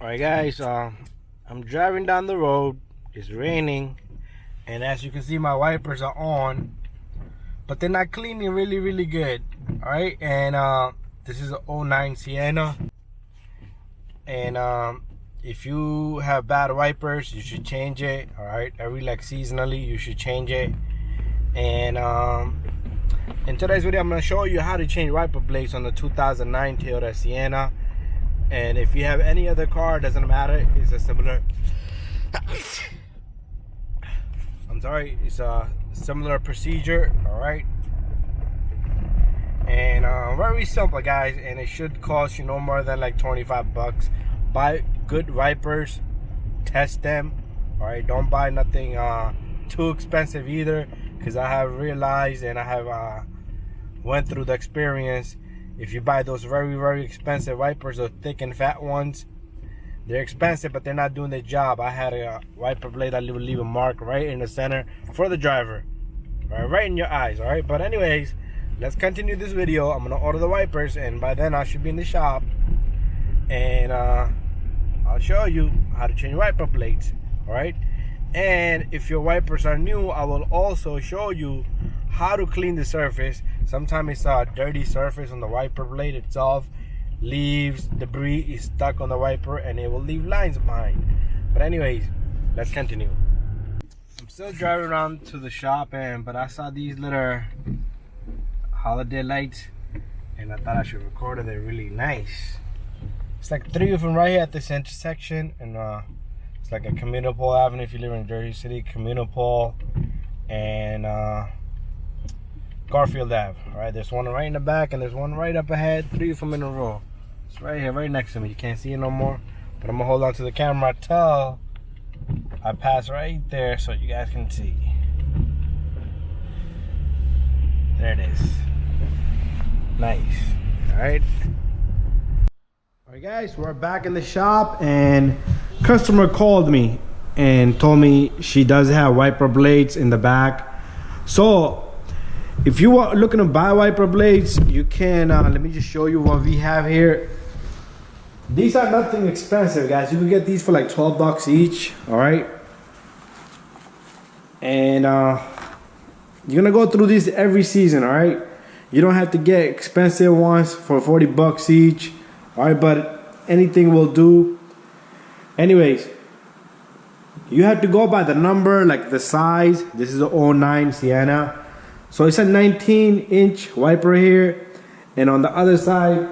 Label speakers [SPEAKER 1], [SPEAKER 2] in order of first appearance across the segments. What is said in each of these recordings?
[SPEAKER 1] Alright guys, I'm driving down the road. It's raining, and as you can see, my wipers are on, but they're not cleaning really good. Alright, and this is a '09 Sienna, and if you have bad wipers, you should change it. Alright, every seasonally you should change it. And in today's video, I'm going to show you how to change wiper blades on the 2009 Toyota Sienna. And if you have any other car, it doesn't matter. It's a similar it's a similar procedure. All right, and very simple, guys, and it should cost you no more than like 25 bucks. Buy good wipers, test them. All right, don't buy nothing too expensive either, because I have realized, and I have went through the experience. If you buy those very expensive wipers, those thick and fat ones, they're expensive, but they're not doing their job. I had a wiper blade that would leave a mark right in the center for the driver, right in your eyes. All right, but anyways, let's continue this video. I'm gonna order the wipers, and by then I should be in the shop, and I'll show you how to change wiper blades. All right, and if your wipers are new, I will also show you how to clean the surface. Sometimes it's a dirty surface on the wiper blade itself. Leaves, debris is stuck on the wiper, and it will leave lines behind. But anyways, let's continue. I'm still driving around to the shop, but I saw these little holiday lights, and I thought I should record it. They're really nice. It's like 3 of them right here at this intersection, and it's like a Becarefull Avenue if you live in Jersey City. Becarefull and Garfield Ave. All right, there's one right in the back, and there's one right up ahead. 3 of them in a row. It's right here, right next to me. You can't see it no more, but I'm gonna hold on to the camera till I pass right there so you guys can see. There it is. Nice. All right. All right, guys, we're back in the shop, and customer called me and told me she does have wiper blades in the back. So if you are looking to buy wiper blades, you can, let me just show you what we have here. These are nothing expensive, guys. You can get these for like 12 bucks each, all right? And you're gonna go through these every season, all right? You don't have to get expensive ones for 40 bucks each, all right? But anything will do. Anyways, you have to go by the number, like the size. This is a '09 Sienna. So it's a 19-inch wiper here, and on the other side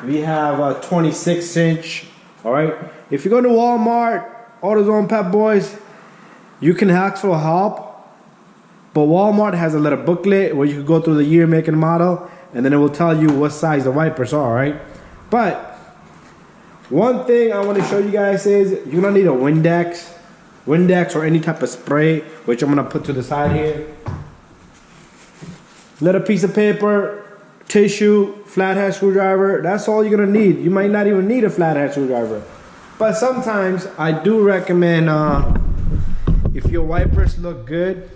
[SPEAKER 1] we have a 26-inch. All right, if you go to Walmart, AutoZone, Pep Boys, you can ask for help, but Walmart has a little booklet where you can go through the year, make, and model, and then it will tell you what size the wipers are. All right, but one thing I want to show you guys is you're gonna need a Windex or any type of spray, which I'm gonna put to the side here. Little piece of paper, tissue, flathead screwdriver. That's all you're gonna need. You might not even need a flathead screwdriver, but sometimes I do recommend, if your wipers look good,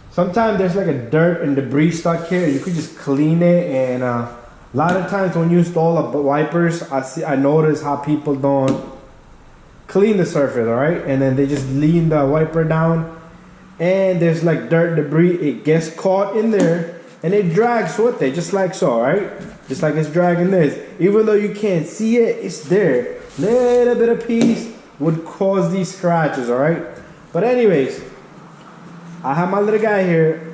[SPEAKER 1] sometimes there's like a dirt and debris stuck here. You could just clean it, and a lot of times when you install wipers, I notice how people don't clean the surface, all right? And then they just lean the wiper down, and there's like dirt, debris. It gets caught in there, and it drags with it, just like so, right? Just like it's dragging this. Even though you can't see it, it's there. Little bit of piece would cause these scratches, all right? But anyways, I have my little guy here.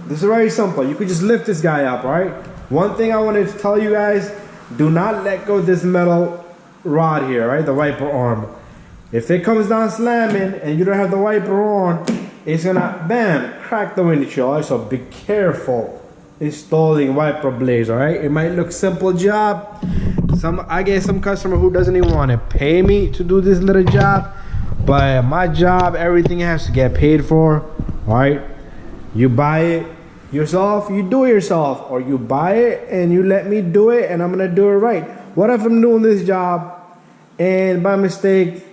[SPEAKER 1] This is very simple. You could just lift this guy up, all right? One thing I wanted to tell you guys, do not let go of this metal rod here, right? The wiper arm. If it comes down slamming and you don't have the wiper on, it's gonna, bam, crack the windshield. All right? So be careful installing wiper blades, all right? It might look simple job. I get some customer who doesn't even want to pay me to do this little job, but my job, everything has to get paid for, all right? You buy it yourself, you do it yourself, or you buy it and you let me do it, and I'm gonna do it right. What if I'm doing this job and by mistake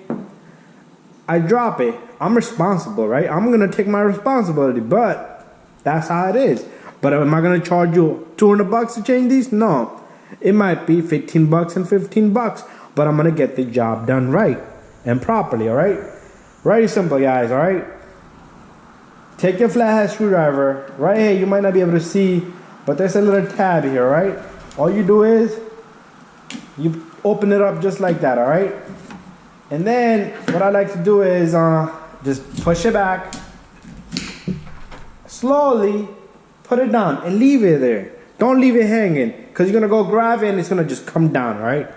[SPEAKER 1] I drop it? I'm responsible, right? I'm gonna take my responsibility, but that's how it is. But am I gonna charge you 200 bucks to change these? No. It might be 15 bucks and 15 bucks. but I'm gonna get the job done right and properly, all right? Very simple, guys, all right? Take your flathead screwdriver. Right here, you might not be able to see, but there's a little tab here, right? All you do is, you open it up just like that, all right? And then, what I like to do is, just push it back. Slowly, put it down and leave it there. Don't leave it hanging, because you're gonna go grab it and it's gonna just come down, right?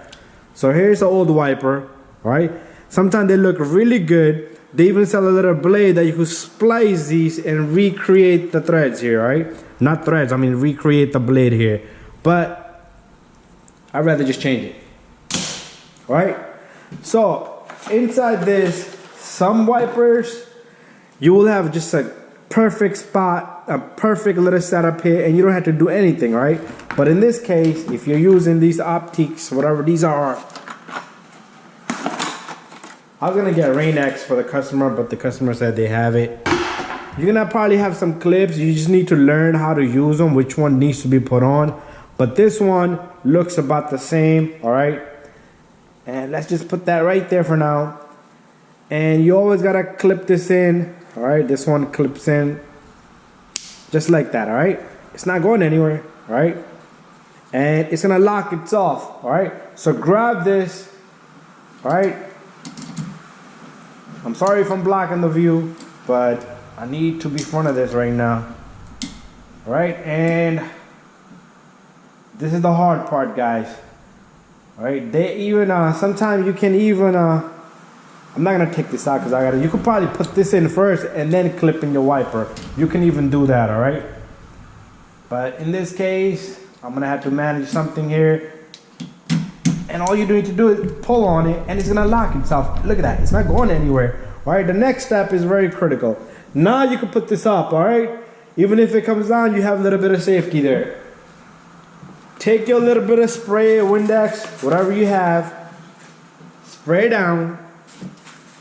[SPEAKER 1] So here's the old wiper, right? Sometimes they look really good. They even sell a little blade that you can splice these and recreate the threads here, right? Not threads, I mean recreate the blade here. But I'd rather just change it, right? So inside this, some wipers, you will have just a perfect spot, a perfect little setup here, and you don't have to do anything, right? But in this case, if you're using these optics, whatever these are, I was gonna get Rain-X for the customer, but the customer said they have it. You're gonna probably have some clips. You just need to learn how to use them, which one needs to be put on. But this one looks about the same, all right? And let's just put that right there for now. And you always gotta clip this in, all right? This one clips in just like that, all right? It's not going anywhere, all right? And it's gonna lock itself, all right? So grab this, all right? I'm sorry if I'm blocking the view, but I need to be in front of this right now. All right, and this is the hard part, guys. All right, they even, sometimes you can even, I'm not gonna take this out because you could probably put this in first and then clip in your wiper. You can even do that, all right? But in this case, I'm gonna have to manage something here. And all you need to do is pull on it and it's gonna lock itself. Look at that, it's not going anywhere. All right, the next step is very critical. Now you can put this up, all right? Even if it comes down, you have a little bit of safety there. Take your little bit of spray, Windex, whatever you have, spray down,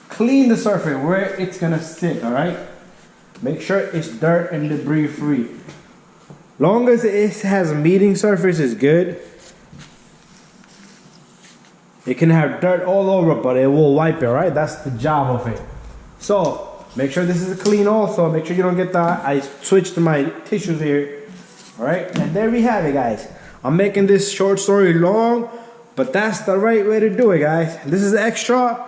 [SPEAKER 1] clean the surface where it's gonna sit, all right? Make sure it's dirt and debris free. Long as it has a meeting surface is good. It can have dirt all over, but it will wipe it, right? That's the job of it. So, make sure this is clean also. Make sure you don't get that. I switched to my tissues here. All right, and there we have it, guys. I'm making this short story long, but that's the right way to do it, guys. This is extra,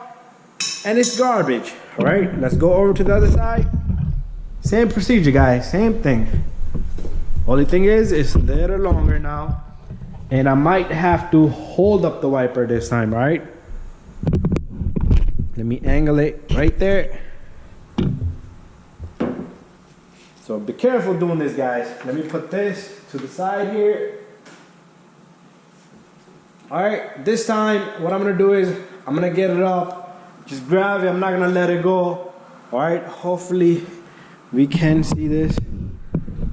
[SPEAKER 1] and it's garbage. All right, let's go over to the other side. Same procedure, guys, same thing. Only thing is, it's a little longer now. And I might have to hold up the wiper this time, right? Let me angle it right there. So be careful doing this, guys. Let me put this to the side here. All right, this time what I'm gonna do is I'm gonna get it up. Just grab it, I'm not gonna let it go. All right, hopefully we can see this.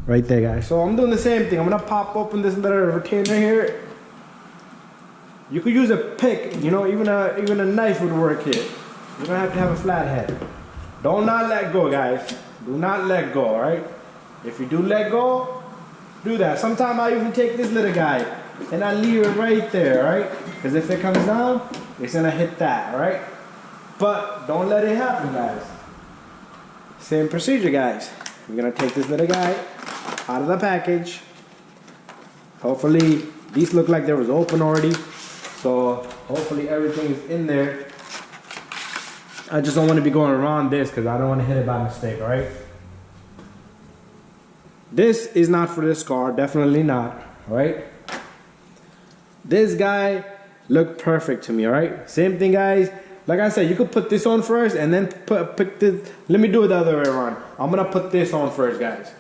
[SPEAKER 1] Right there, guys. So I'm doing the same thing. I'm gonna pop open this little retainer here. You could use a pick, you know, even a knife would work here. You don't have to have a flathead. Do not let go, guys. Do not let go, all right? If you do let go, do that. Sometimes I even take this little guy and I leave it right there, right? Because if it comes down, it's gonna hit that, all right? But don't let it happen, guys. Same procedure, guys. We're gonna take this little guy out of the package. Hopefully these look like they was open already, so hopefully everything is in there. I just don't want to be going around this because I don't want to hit it by mistake. All right, this is not for this car, definitely not. All right, this guy looked perfect to me. All right, same thing, guys. Like I said, you could put this on first and then pick this. Let me do it the other way around. I'm gonna put this on first, guys.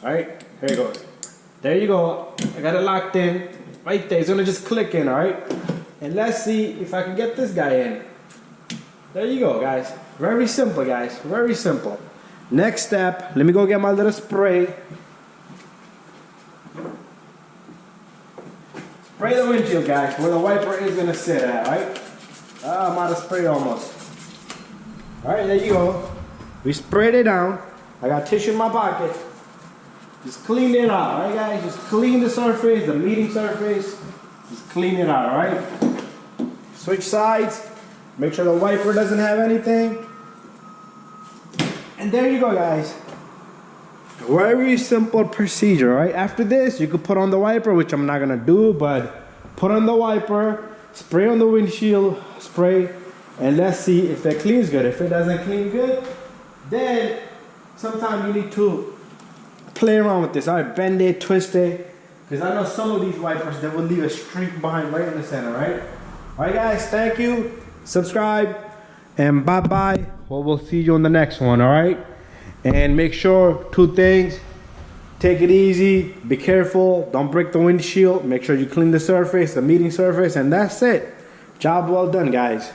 [SPEAKER 1] All right, here it goes. There you go. I got it locked in right there. It's gonna just click in, all right? And let's see if I can get this guy in. There you go, guys. Very simple, guys. Very simple. Next step, let me go get my little spray. Spray the windshield, guys, where the wiper is gonna sit at, right? I'm out of spray almost. All right, there you go. We sprayed it down. I got tissue in my pocket. Just clean it out, all right, guys? Just clean the surface, the meeting surface. Just clean it out, all right? Switch sides. Make sure the wiper doesn't have anything. And there you go, guys. Very simple procedure, right? After this, you could put on the wiper, which I'm not gonna do, but put on the wiper, spray on the windshield, spray, and let's see if it cleans good. If it doesn't clean good, then sometimes you need to play around with this. All right, bend it, twist it, because I know some of these wipers, they will leave a streak behind right in the center, right? All right, guys, thank you. Subscribe, and bye-bye. Well, we'll see you on the next one, all right? And make sure, 2 things. Take it easy, be careful, don't break the windshield. Make sure you clean the surface, the meeting surface, and that's it. Job well done, guys.